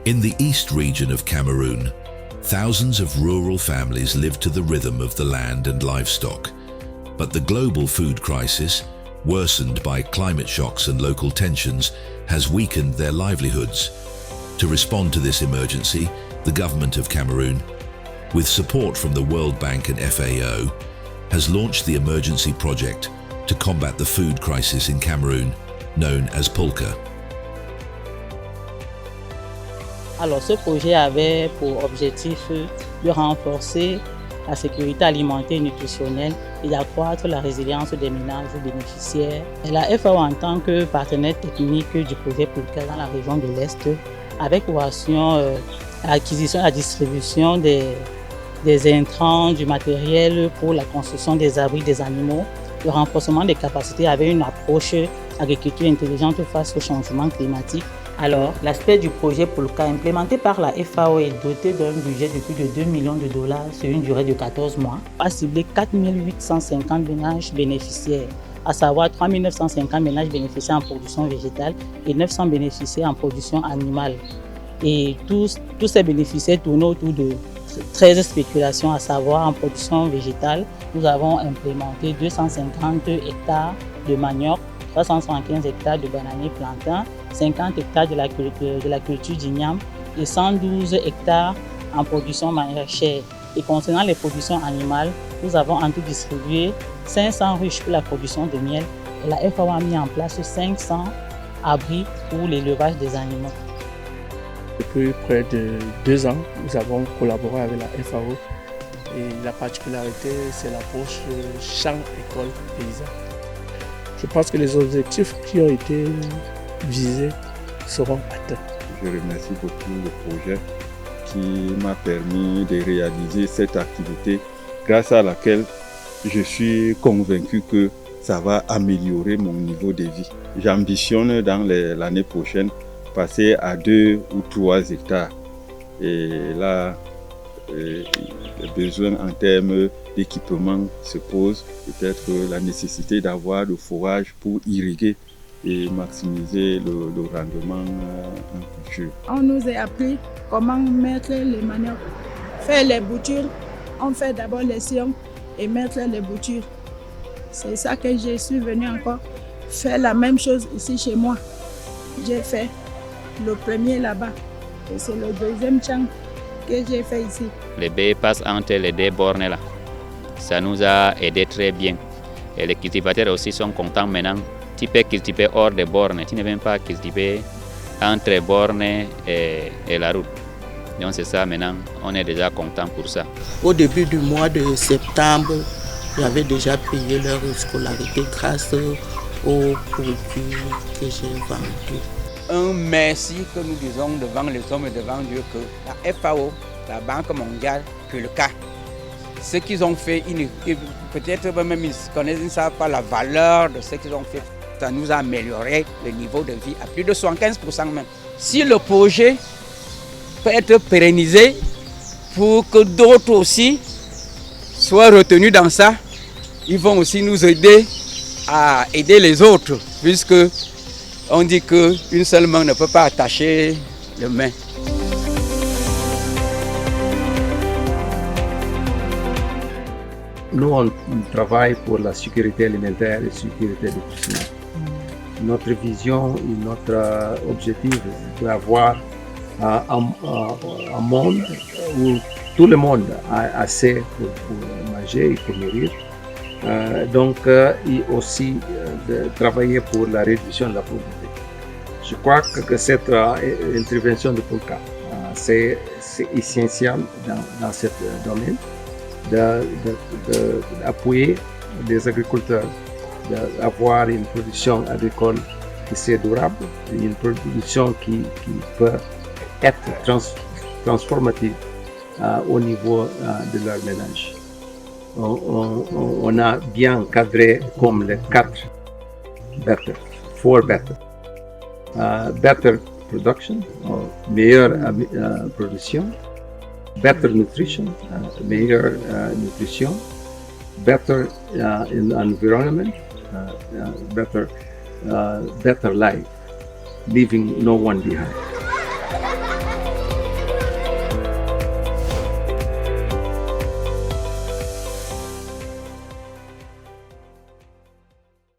In the east region of Cameroon, thousands of rural families live to the rhythm of the land and livestock. But the global food crisis, worsened by climate shocks and local tensions, has weakened their livelihoods. To respond to this emergency, the government of Cameroon, with support from the World Bank and FAO, has launched the emergency project to combat the food crisis in Cameroon, known as POLCA. Alors, ce projet avait pour objectif de renforcer la sécurité alimentaire et nutritionnelle et d'accroître la résilience des ménages bénéficiaires. Et la FAO, en tant que partenaire technique du projet POLCA dans la région de l'Est, avec pour action l'acquisition et la distribution des intrants, du matériel pour la construction des abris des animaux, le renforcement des capacités avec une approche agriculture intelligente face au changement climatique. Alors, l'aspect du projet POLCA implémenté par la FAO est doté d'un budget de plus de 2 millions de dollars sur une durée de 14 mois, a ciblé 4 850 ménages bénéficiaires, à savoir 3 950 ménages bénéficiaires en production végétale et 900 bénéficiaires en production animale. Et tous ces bénéficiaires tournent autour de 13 spéculations, à savoir en production végétale, nous avons implémenté 250 hectares de manioc, 375 hectares de bananiers plantains, 50 hectares de la culture d'igname et 112 hectares en production maraîchère. Et concernant les productions animales, nous avons en tout distribué 500 ruches pour la production de miel et la FAO a mis en place 500 abris pour l'élevage des animaux. Depuis près de 2 ans, nous avons collaboré avec la FAO et la particularité, c'est l'approche champ-école paysan. Je pense que les objectifs qui ont été visés seront atteints. Je remercie beaucoup le projet qui m'a permis de réaliser cette activité grâce à laquelle je suis convaincu que ça va améliorer mon niveau de vie. J'ambitionne dans l'année prochaine passer à 2 ou 3 hectares. Et là, les besoins en termes d'équipement se posent. Peut-être la nécessité d'avoir le forage pour irriguer et maximiser le rendement en culture. On nous a appris comment mettre les maniocs, faire les boutures. On fait d'abord les sillons et mettre les boutures. C'est ça que je suis venue encore faire la même chose ici chez moi. J'ai fait le premier là-bas et c'est le deuxième champ que j'ai fait ici. Les baies passent entre les 2 bornes là. Ça nous a aidé très bien. Et les cultivateurs aussi sont contents maintenant. Tu peux cultiver hors des bornes, tu ne viens pas cultiver entre les bornes et la route. Donc c'est ça maintenant, on est déjà content pour ça. Au début du mois de septembre, j'avais déjà payé leur scolarité grâce aux produits que j'ai vendus. Un merci que nous disons devant les hommes et devant Dieu que la FAO, la Banque mondiale, POLCA, ce qu'ils ont fait, peut-être même ils ne connaissent pas la valeur de ce qu'ils ont fait. Ça nous a amélioré le niveau de vie à plus de 75% même. Si le projet peut être pérennisé pour que d'autres aussi soient retenus dans ça, ils vont aussi nous aider à aider les autres, puisque on dit qu'une seule main ne peut pas attacher les mains. Nous, on travaille pour la sécurité alimentaire et la sécurité nutritionnelle. Notre vision et notre objectif est d'avoir un monde où tout le monde a assez pour manger et pour nourrir. Et aussi de travailler pour la réduction de la pauvreté. Je crois que cette intervention de POLCA, c'est essentiel dans ce domaine, d'appuyer les agriculteurs, d'avoir une production agricole qui soit durable, une production qui peut être transformative au niveau de leur ménage. On a bien cadré comme les 4 better, 4 better. Better production, meilleure production, better nutrition, meilleure nutrition, better environment, better life, leaving no one behind.